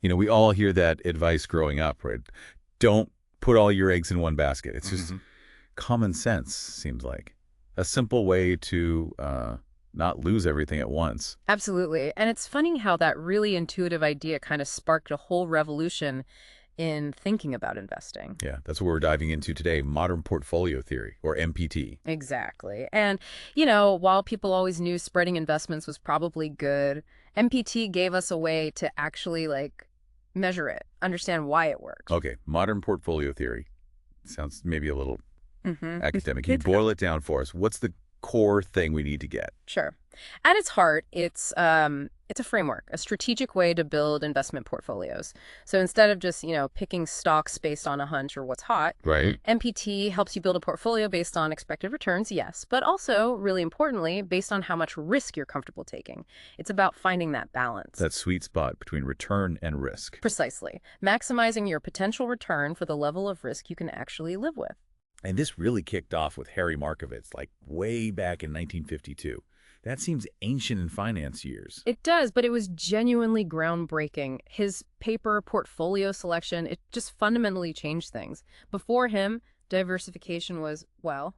We all hear that advice growing up, right? Don't put all your eggs in one basket. It's just common sense, seems like. A simple way to not lose everything at once. Absolutely. And it's funny how that really intuitive idea kind of sparked a whole revolution in thinking about investing. Yeah, that's what we're diving into today, modern portfolio theory, or MPT. Exactly. And, while people always knew spreading investments was probably good, MPT gave us a way to actually, measure it, understand why it works. Okay, modern portfolio theory. Sounds maybe a little academic. Can you It's boil it down for us? What's the core thing we need to get? Sure. At its heart, it's a framework, a strategic way to build investment portfolios. So instead of just, picking stocks based on a hunch or what's hot, Right. MPT helps you build a portfolio based on expected returns, yes, but also, really importantly, based on how much risk you're comfortable taking. It's about finding that balance. That sweet spot between return and risk. Precisely. Maximizing your potential return for the level of risk you can actually live with. And this really kicked off with Harry Markowitz, like way back in 1952. That seems ancient in finance years. It does, but it was genuinely groundbreaking. His paper portfolio selection, it just fundamentally changed things. Before him, diversification was, well,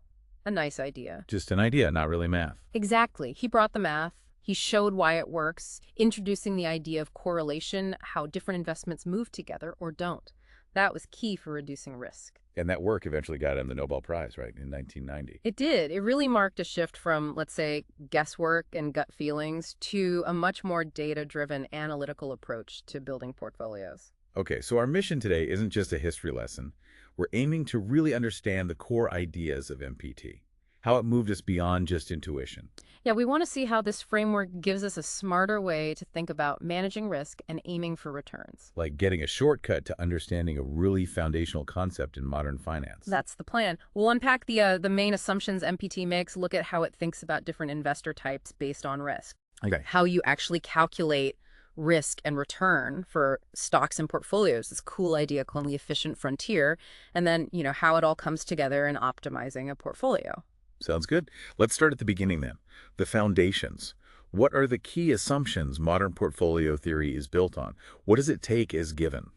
a nice idea. Just an idea, not really math. Exactly. He brought the math. He showed why it works, introducing the idea of correlation, how different investments move together or don't. That was key for reducing risk. And that work eventually got him the Nobel Prize, right, in 1990. It did. It really marked a shift from, let's say, guesswork and gut feelings to a much more data-driven analytical approach to building portfolios. Okay, so our mission today isn't just a history lesson. We're aiming to really understand the core ideas of MPT, how it moved us beyond just intuition. Yeah, we want to see how this framework gives us a smarter way to think about managing risk and aiming for returns. Like getting a shortcut to understanding a really foundational concept in modern finance. That's the plan. We'll unpack the main assumptions MPT makes, look at how it thinks about different investor types based on risk. Okay. How you actually calculate risk and return for stocks and portfolios, this cool idea called the efficient frontier, and then, how it all comes together in optimizing a portfolio. Sounds good. Let's start at the beginning then. The foundations. What are the key assumptions modern portfolio theory is built on? What does it take as given?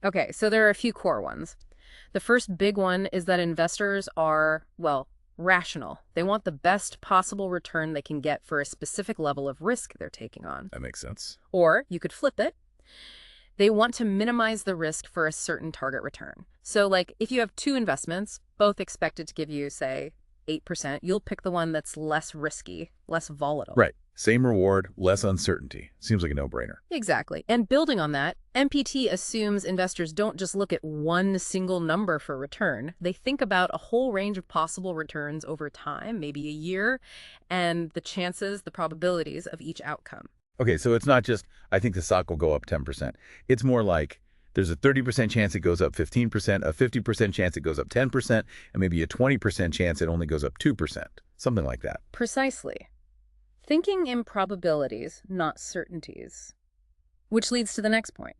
Okay, so there are a few core ones. The first big one is that investors are, well, rational. They want the best possible return they can get for a specific level of risk they're taking on. That makes sense. Or you could flip it. They want to minimize the risk for a certain target return. So if you have two investments, both expected to give you, say, 8%, you'll pick the one that's less risky, less volatile. Right. Same reward, less uncertainty. Seems like a no-brainer. Exactly. And building on that, MPT assumes investors don't just look at one single number for return. They think about a whole range of possible returns over time, maybe a year, and the chances, the probabilities of each outcome. Okay, so it's not just, I think the stock will go up 10%. It's more like, there's a 30% chance it goes up 15%, a 50% chance it goes up 10%, and maybe a 20% chance it only goes up 2%. Something like that. Precisely. Thinking in probabilities, not certainties. Which leads to the next point.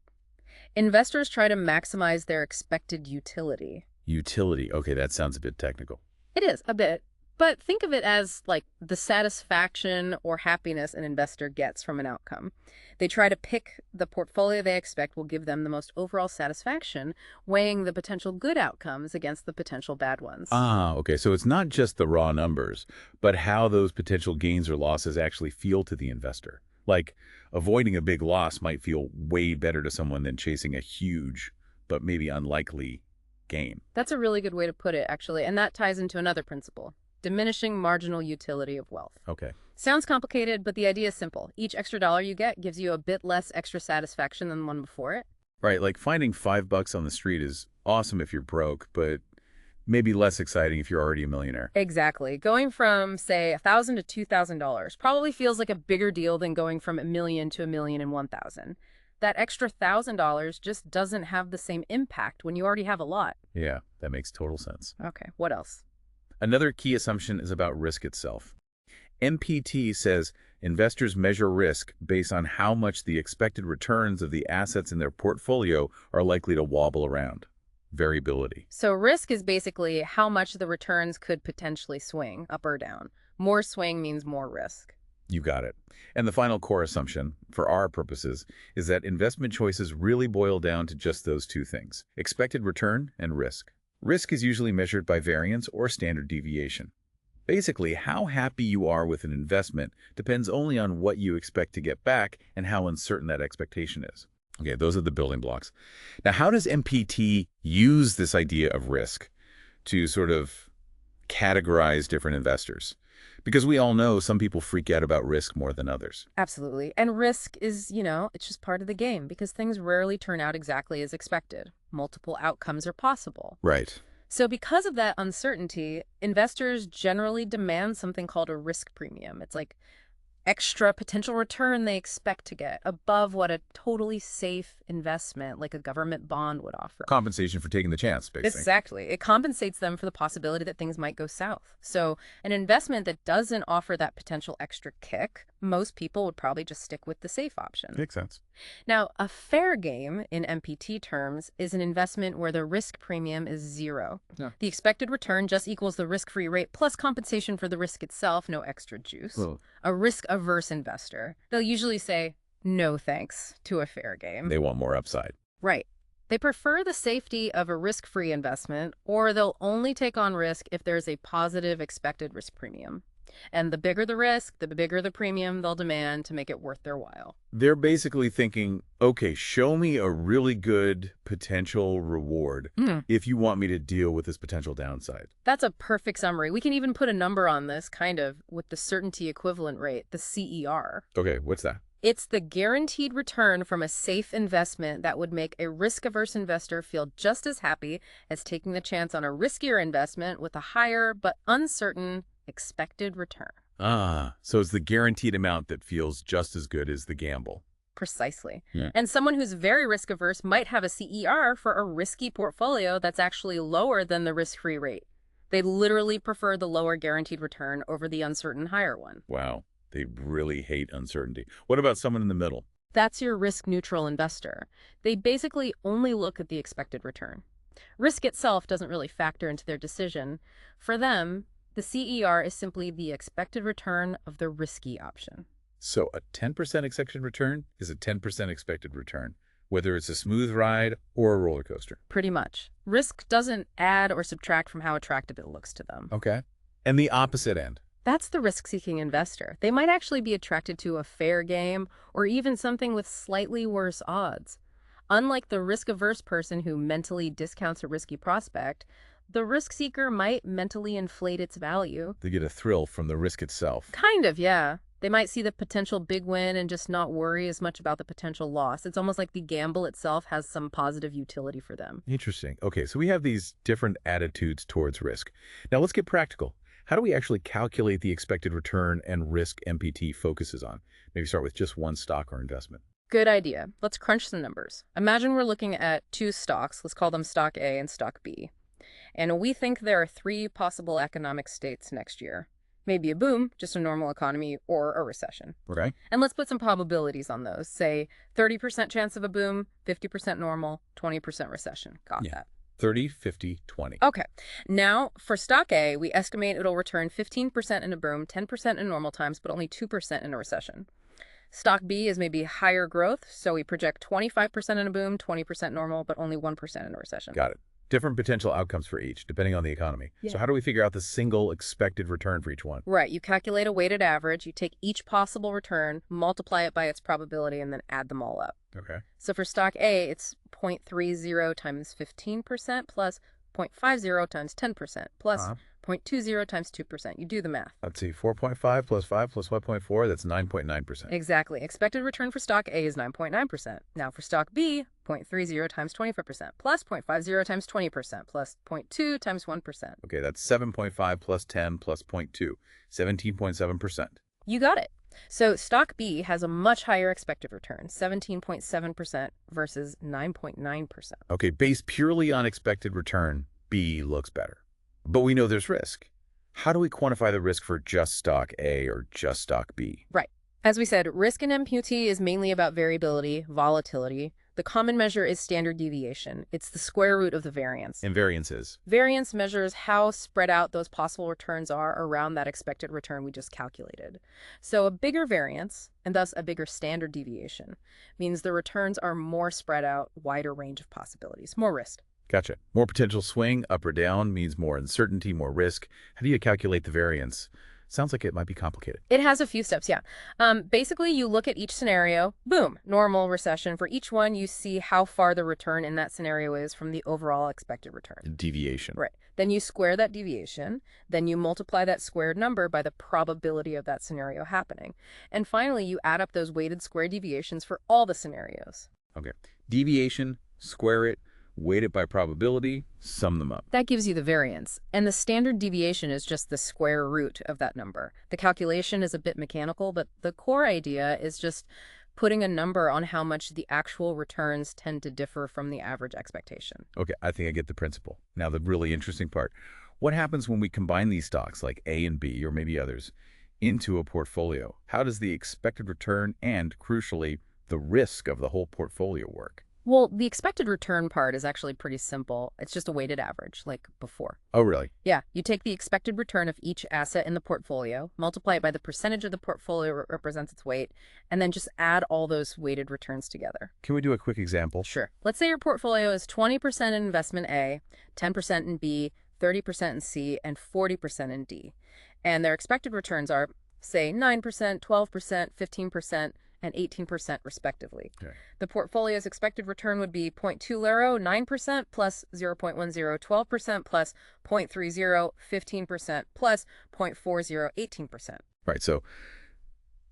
Investors try to maximize their expected utility. Utility. Okay, that sounds a bit technical. It is, a bit. But think of it as the satisfaction or happiness an investor gets from an outcome. They try to pick the portfolio they expect will give them the most overall satisfaction, weighing the potential good outcomes against the potential bad ones. Ah, okay. So it's not just the raw numbers, but how those potential gains or losses actually feel to the investor. Like, avoiding a big loss might feel way better to someone than chasing a huge, but maybe unlikely gain. That's a really good way to put it, actually. And that ties into another principle. Diminishing marginal utility of wealth. Okay. Sounds complicated, but the idea is simple. Each extra dollar you get gives you a bit less extra satisfaction than the one before it. Right, like finding $5 on the street is awesome if you're broke, but maybe less exciting if you're already a millionaire. Exactly. Going from, say, $1,000 to $2,000 probably feels like a bigger deal than going from $1 million to $1,001,000. That extra $1,000 just doesn't have the same impact when you already have a lot. Yeah, that makes total sense. Okay, what else? Another key assumption is about risk itself. MPT says investors measure risk based on how much the expected returns of the assets in their portfolio are likely to wobble around. Variability. So risk is basically how much the returns could potentially swing, up or down. More swing means more risk. You got it. And the final core assumption, for our purposes, is that investment choices really boil down to just those two things: expected return and risk. Risk is usually measured by variance or standard deviation. Basically, how happy you are with an investment depends only on what you expect to get back and how uncertain that expectation is. Okay, those are the building blocks. Now, how does MPT use this idea of risk to sort of categorize different investors? Because we all know some people freak out about risk more than others. Absolutely. And risk is, it's just part of the game because things rarely turn out exactly as expected. Multiple outcomes are possible. Right. So because of that uncertainty, investors generally demand something called a risk premium. It's like extra potential return they expect to get above what a totally safe investment like a government bond would offer. Compensation for taking the chance, basically. Exactly. It compensates them for the possibility that things might go south. So an investment that doesn't offer that potential extra kick, most people would probably just stick with the safe option. Makes sense. Now, a fair game in MPT terms is an investment where the risk premium is zero. Yeah. The expected return just equals the risk-free rate plus compensation for the risk itself, no extra juice. Well, A risk-averse investor, they'll usually say, no thanks to a fair game. they want more upside. Right. They prefer the safety of a risk-free investment, or they'll only take on risk if there's a positive expected risk premium. And the bigger the risk, the bigger the premium they'll demand to make it worth their while. They're basically thinking, okay, show me a really good potential reward if you want me to deal with this potential downside. That's a perfect summary. We can even put a number on this, kind of, with the certainty equivalent rate, the CER. Okay, what's that? It's the guaranteed return from a safe investment that would make a risk-averse investor feel just as happy as taking the chance on a riskier investment with a higher but uncertain expected return. Ah, so it's the guaranteed amount that feels just as good as the gamble. Precisely. Yeah. And someone who's very risk-averse might have a CER for a risky portfolio that's actually lower than the risk-free rate. They literally prefer the lower guaranteed return over the uncertain higher one. Wow, they really hate uncertainty. What about someone in the middle? That's your risk-neutral investor. They basically only look at the expected return. Risk itself doesn't really factor into their decision. For them, the CER is simply the expected return of the risky option. So a 10% expected return is a 10% expected return, whether it's a smooth ride or a roller coaster. Pretty much. Risk doesn't add or subtract from how attractive it looks to them. Okay. And the opposite end. That's the risk-seeking investor. They might actually be attracted to a fair game or even something with slightly worse odds. Unlike the risk-averse person who mentally discounts a risky prospect, the risk seeker might mentally inflate its value. They get a thrill from the risk itself. Kind of, yeah. They might see the potential big win and just not worry as much about the potential loss. It's almost like the gamble itself has some positive utility for them. Interesting. Okay, so we have these different attitudes towards risk. Now let's get practical. How do we actually calculate the expected return and risk MPT focuses on? Maybe start with just one stock or investment. Good idea. Let's crunch some numbers. Imagine we're looking at two stocks. Let's call them stock A and stock B. And we think there are three possible economic states next year. Maybe a boom, just a normal economy, or a recession. Okay. And let's put some probabilities on those. Say 30% chance of a boom, 50% normal, 20% recession. Got that. 30, 50, 20. Okay. Now, for stock A, we estimate it'll return 15% in a boom, 10% in normal times, but only 2% in a recession. Stock B is maybe higher growth, so we project 25% in a boom, 20% normal, but only 1% in a recession. Got it. Different potential outcomes for each, depending on the economy. Yeah. So how do we figure out the single expected return for each one? Right. You calculate a weighted average, you take each possible return, multiply it by its probability, and then add them all up. Okay. So for stock A, it's 0.30 times 15% plus 0.50 times 10% plus 0.20 times 2%. You do the math. Let's see, 4.5 plus 5 plus 1.4, that's 9.9%. Exactly. Expected return for stock A is 9.9%. Now for stock B, 0.30 times 25% plus 0.50 times 20% plus 0.2 times 1%. Okay, that's 7.5 plus 10 plus 0.2, 17.7%. You got it. So stock B has a much higher expected return, 17.7% versus 9.9%. Okay, based purely on expected return, B looks better. But we know there's risk. How do we quantify the risk for just stock A or just stock B? Right. As we said, risk in MPT is mainly about variability, volatility. The common measure is standard deviation. It's the square root of the variance. And variances. Variance measures how spread out those possible returns are around that expected return we just calculated. So a bigger variance, and thus a bigger standard deviation, means the returns are more spread out, wider range of possibilities, more risk. Gotcha. More potential swing, up or down, means more uncertainty, more risk. How do you calculate the variance? Sounds like it might be complicated. It has a few steps, yeah. Basically, you look at each scenario, boom, normal, recession. For each one, you see how far the return in that scenario is from the overall expected return. Deviation. Right. Then you square that deviation. Then you multiply that squared number by the probability of that scenario happening. And finally, you add up those weighted square deviations for all the scenarios. Okay. Deviation, square it, weight it by probability, sum them up. That gives you the variance. And the standard deviation is just the square root of that number. The calculation is a bit mechanical, but the core idea is just putting a number on how much the actual returns tend to differ from the average expectation. Okay, I think I get the principle. Now, the really interesting part. What happens when we combine these stocks, like A and B, or maybe others, into a portfolio? How does the expected return and, crucially, the risk of the whole portfolio work? Well, the expected return part is actually pretty simple. It's just a weighted average, like before. Oh, really? Yeah, you take the expected return of each asset in the portfolio, multiply it by the percentage of the portfolio represents its weight, and then just add all those weighted returns together. Can we do a quick example? Sure. Let's say your portfolio is 20% in investment A, 10% in B, 30% in C, and 40% in D. And their expected returns are, say, 9%, 12%, 15%, and 18% respectively. Okay. The portfolio's expected return would be 0.20, 9%, plus 0.10, 12%, plus 0.30, 15%, plus 0.40, 18%. Right, so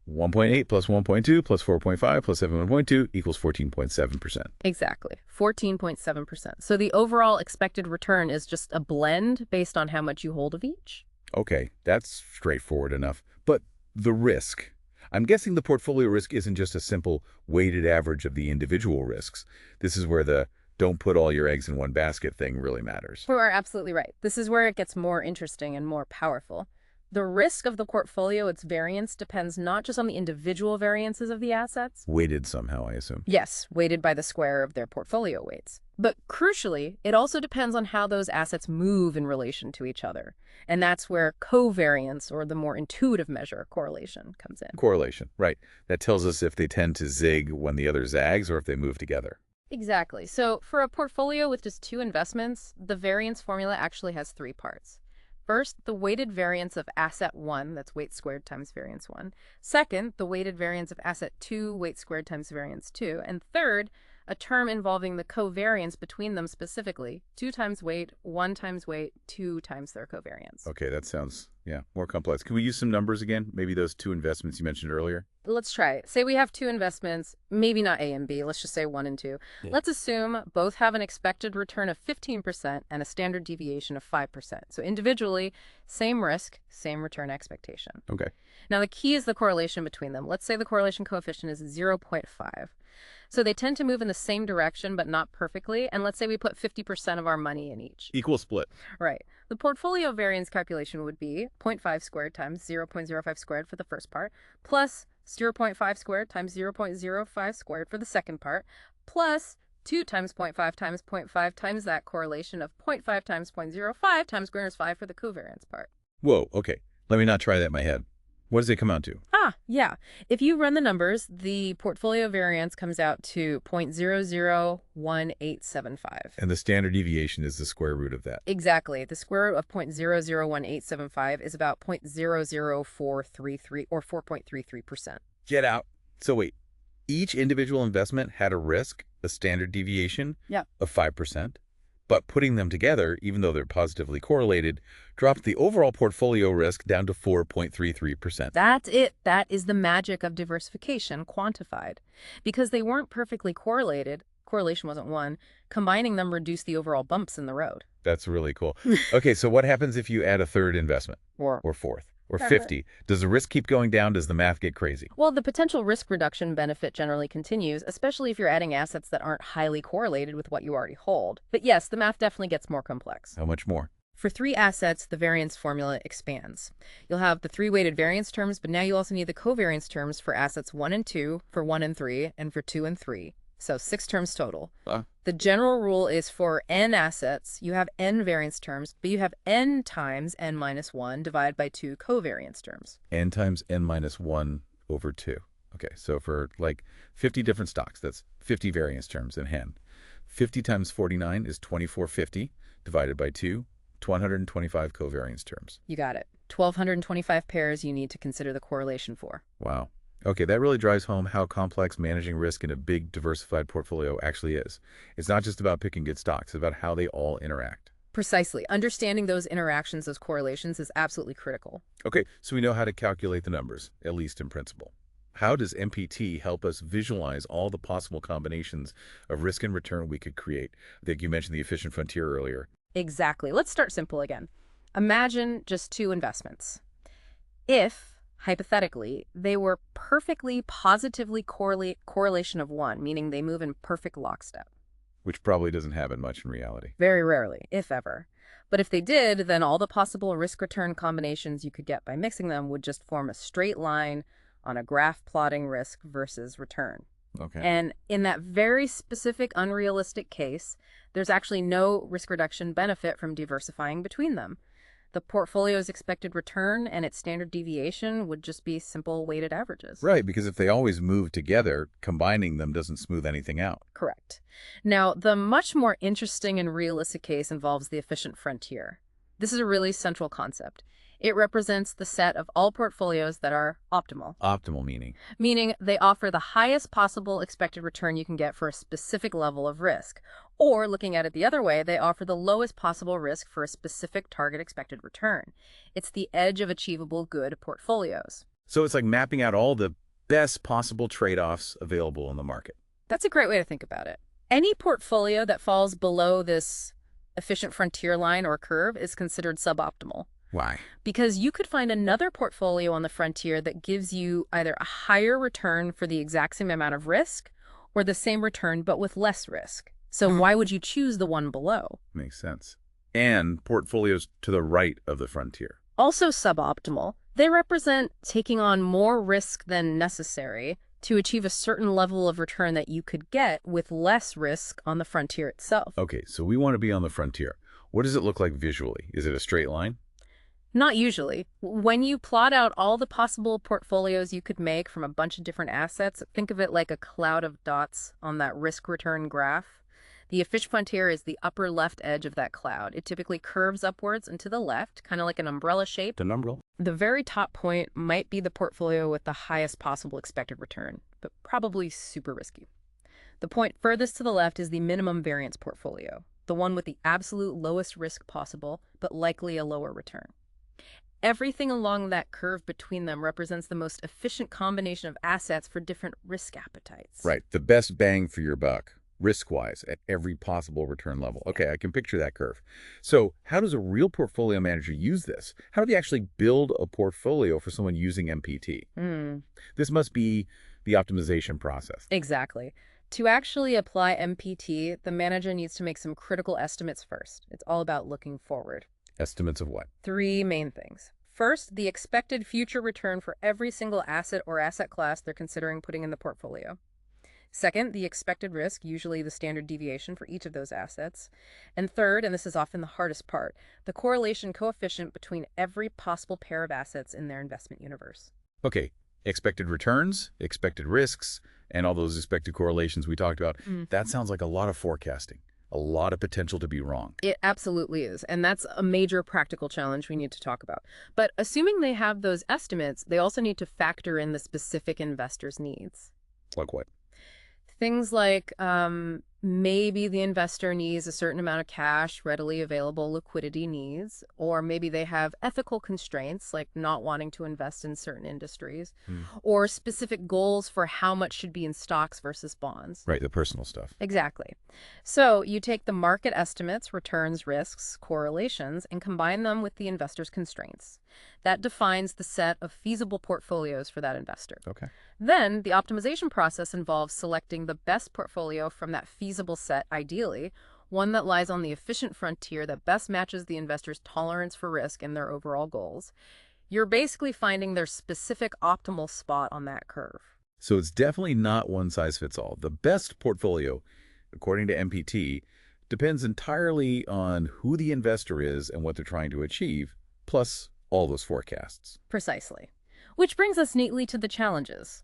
1.8 plus 1.2 plus 4.5 plus 7.2 equals 14.7%. Exactly, 14.7%. So the overall expected return is just a blend based on how much you hold of each. Okay, that's straightforward enough. But the risk. I'm guessing the portfolio risk isn't just a simple weighted average of the individual risks. This is where the don't put all your eggs in one basket thing really matters. You are absolutely right. This is where it gets more interesting and more powerful. The risk of the portfolio, its variance, depends not just on the individual variances of the assets. Weighted somehow, I assume. Yes, weighted by the square of their portfolio weights. But crucially, it also depends on how those assets move in relation to each other. And that's where covariance, or the more intuitive measure, correlation, comes in. Correlation, right. That tells us if they tend to zig when the other zags or if they move together. Exactly. So for a portfolio with just 2 investments, the variance formula actually has 3 parts. First, the weighted variance of asset 1, that's weight squared times variance 1. Second, the weighted variance of asset 2, weight squared times variance 2. And third, a term involving the covariance between them specifically, 2 times weight, 1 times weight, 2 times their covariance. Okay, that sounds, more complex. Can we use some numbers again? Maybe those 2 investments you mentioned earlier? Let's try it. Say we have 2 investments, maybe not A and B, let's just say 1 and 2. Yeah. Let's assume both have an expected return of 15% and a standard deviation of 5%. So individually, same risk, same return expectation. Okay. Now the key is the correlation between them. Let's say the correlation coefficient is 0.5. So they tend to move in the same direction, but not perfectly. And let's say we put 50% of our money in each. Equal split. Right. The portfolio variance calculation would be 0.5 squared times 0.05 squared for the first part, plus 0.5 squared times 0.05 squared for the second part, plus 2 times 0.5 times 0.5 times that correlation of 0.5 times 0.05 times square root of 5 for the covariance part. Whoa, okay. Let me not try that in my head. What does it come out to? Yeah. If you run the numbers, the portfolio variance comes out to 0.001875. And the standard deviation is the square root of that. Exactly. The square root of 0.001875 is about 0.00433 or 4.33%. Get out. So wait, each individual investment had a risk, a standard deviation of 5%. But putting them together, even though they're positively correlated, dropped the overall portfolio risk down to 4.33%. That's it. That is the magic of diversification quantified. Because they weren't perfectly correlated, correlation wasn't 1, combining them reduced the overall bumps in the road. That's really cool. Okay, so what happens if you add a third investment? Or fourth? Or 50? Does the risk keep going down? Does the math get crazy? Well, the potential risk reduction benefit generally continues, especially if you're adding assets that aren't highly correlated with what you already hold. But yes, the math definitely gets more complex. How much more? For 3 assets, the variance formula expands. You'll have the 3 weighted variance terms, but now you also need the covariance terms for assets 1 and 2, for 1 and 3, and for 2 and 3. So 6 terms total. Uh, The general rule is for n assets, you have n variance terms, but you have n times n minus 1 divided by 2 covariance terms. n times n minus 1 over 2. Okay, so for like 50 different stocks, that's 50 variance terms in hen. 50 times 49 is 2450 divided by 2, 125 covariance terms. You got it. 1,225 pairs you need to consider the correlation for. Wow. Okay, that really drives home how complex managing risk in a big diversified portfolio actually is. It's not just about picking good stocks, it's about how they all interact. Precisely. Understanding those interactions, those correlations, is absolutely critical. Okay, so we know how to calculate the numbers, at least in principle. How does MPT help us visualize all the possible combinations of risk and return we could create? I think you mentioned the efficient frontier earlier. Exactly. Let's start simple again. Imagine just 2 investments. If, hypothetically, they were perfectly positively correlation of 1, meaning they move in perfect lockstep. Which probably doesn't happen much in reality. Very rarely, if ever. But if they did, then all the possible risk-return combinations you could get by mixing them would just form a straight line on a graph plotting risk versus return. Okay. And in that very specific unrealistic case, there's actually no risk reduction benefit from diversifying between them. The portfolio's expected return and its standard deviation would just be simple weighted averages. Right, because if they always move together, combining them doesn't smooth anything out. Correct. Now, the much more interesting and realistic case involves the efficient frontier. This is a really central concept. It represents the set of all portfolios that are optimal. Optimal meaning? Meaning they offer the highest possible expected return you can get for a specific level of risk. Or, looking at it the other way, they offer the lowest possible risk for a specific target expected return. It's the edge of achievable good portfolios. So it's like mapping out all the best possible trade-offs available in the market. That's a great way to think about it. Any portfolio that falls below this efficient frontier line or curve is considered suboptimal. Why? Because you could find another portfolio on the frontier that gives you either a higher return for the exact same amount of risk or the same return but with less risk. So why would you choose the one below? Makes sense. And portfolios to the right of the frontier. Also suboptimal. They represent taking on more risk than necessary to achieve a certain level of return that you could get with less risk on the frontier itself. Okay, so we want to be on the frontier. What does it look like visually? Is it a straight line? Not usually. When you plot out all the possible portfolios you could make from a bunch of different assets, think of it like a cloud of dots on that risk-return graph. The efficient frontier is the upper left edge of that cloud. It typically curves upwards and to the left, kind of like an umbrella shape. An umbrella. The very top point might be the portfolio with the highest possible expected return, but probably super risky. The point furthest to the left is the minimum variance portfolio, the one with the absolute lowest risk possible, but likely a lower return. Everything along that curve between them represents the most efficient combination of assets for different risk appetites. Right, the best bang for your buck, risk-wise, at every possible return level. Okay, I can picture that curve. So how does a real portfolio manager use this? How do they actually build a portfolio for someone using MPT? This must be the optimization process. Exactly. To actually apply MPT, the manager needs to make some critical estimates first. It's all about looking forward. Estimates of what? 3 main things. First, the expected future return for every single asset or asset class they're considering putting in the portfolio. Second, the expected risk, usually the standard deviation for each of those assets. And third, and this is often the hardest part, the correlation coefficient between every possible pair of assets in their investment universe. Okay, expected returns, expected risks, and all those expected correlations we talked about. That sounds like a lot of forecasting, a lot of potential to be wrong. It absolutely is, and that's a major practical challenge we need to talk about. But assuming they have those estimates, they also need to factor in the specific investor's needs. Like what? Things like maybe the investor needs a certain amount of cash, readily available liquidity needs, or maybe they have ethical constraints like not wanting to invest in certain industries, or specific goals for how much should be in stocks versus bonds. Right, the personal stuff. Exactly. So you take the market estimates, returns, risks, correlations, and combine them with the investor's constraints. That defines the set of feasible portfolios for that investor. Okay. Then the optimization process involves selecting the best portfolio from that feasible set, ideally, one that lies on the efficient frontier that best matches the investor's tolerance for risk and their overall goals. You're basically finding their specific optimal spot on that curve. So it's definitely not one size fits all. The best portfolio, according to MPT, depends entirely on who the investor is and what they're trying to achieve, plus all those forecasts. Precisely. Which brings us neatly to the challenges.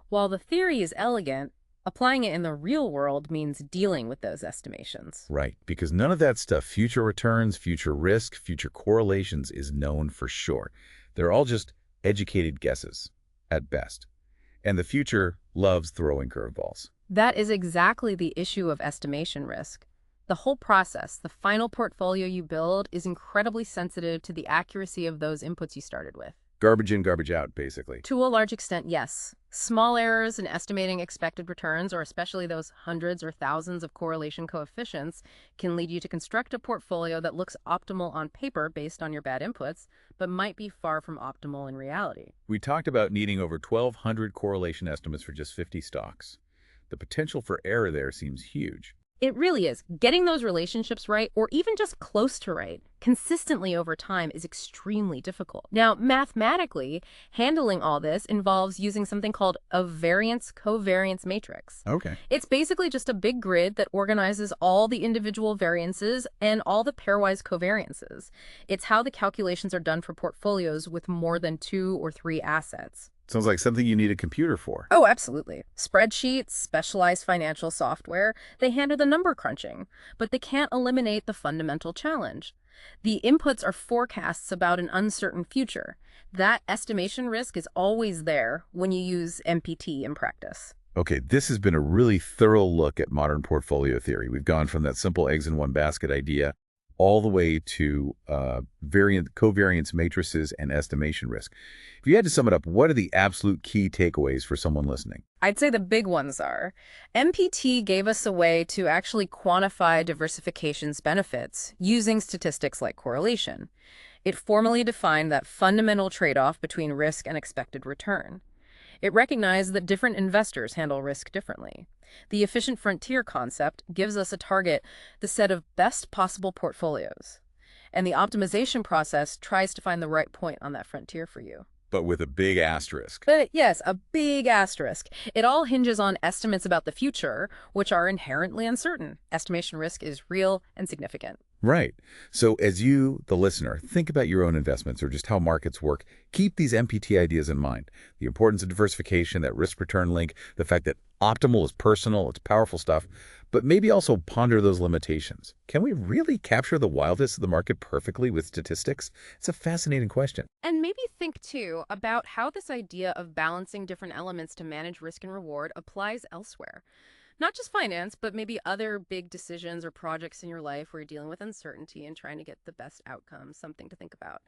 While the theory is elegant, applying it in the real world means dealing with those estimations. Right, because none of that stuff, future returns, future risk, future correlations, is known for sure. They're all just educated guesses, at best. And the future loves throwing curveballs. That is exactly the issue of estimation risk. The whole process, the final portfolio you build, is incredibly sensitive to the accuracy of those inputs you started with. Garbage in, garbage out, basically. To a large extent, yes. Small errors in estimating expected returns, or especially those hundreds or thousands of correlation coefficients, can lead you to construct a portfolio that looks optimal on paper based on your bad inputs, but might be far from optimal in reality. We talked about needing over 1,200 correlation estimates for just 50 stocks. The potential for error there seems huge. It really is. Getting those relationships right, or even just close to right, consistently over time is extremely difficult. Now, mathematically, handling all this involves using something called a variance-covariance matrix. Okay. It's basically just a big grid that organizes all the individual variances and all the pairwise covariances. It's how the calculations are done for portfolios with more than 2 or 3 assets. Sounds like something you need a computer for. Oh, absolutely. Spreadsheets, specialized financial software, they handle the number crunching, but they can't eliminate the fundamental challenge. The inputs are forecasts about an uncertain future. That estimation risk is always there when you use MPT in practice. Okay, this has been a really thorough look at modern portfolio theory. We've gone from that simple eggs in one basket idea all the way to covariance matrices and estimation risk. If you had to sum it up, what are the absolute key takeaways for someone listening? I'd say the big ones are, MPT gave us a way to actually quantify diversification's benefits using statistics like correlation. It formally defined that fundamental trade-off between risk and expected return. It recognized that different investors handle risk differently. The efficient frontier concept gives us a target, the set of best possible portfolios. And the optimization process tries to find the right point on that frontier for you. But with a big asterisk. But yes, a big asterisk. It all hinges on estimates about the future, which are inherently uncertain. Estimation risk is real and significant. Right. So as you, the listener, think about your own investments or just how markets work, keep these MPT ideas in mind. The importance of diversification, that risk-return link, the fact that optimal is personal, it's powerful stuff, but maybe also ponder those limitations. Can we really capture the wildest of the market perfectly with statistics? It's a fascinating question. And maybe think, too, about how this idea of balancing different elements to manage risk and reward applies elsewhere. Not just finance, but maybe other big decisions or projects in your life where you're dealing with uncertainty and trying to get the best outcome, something to think about.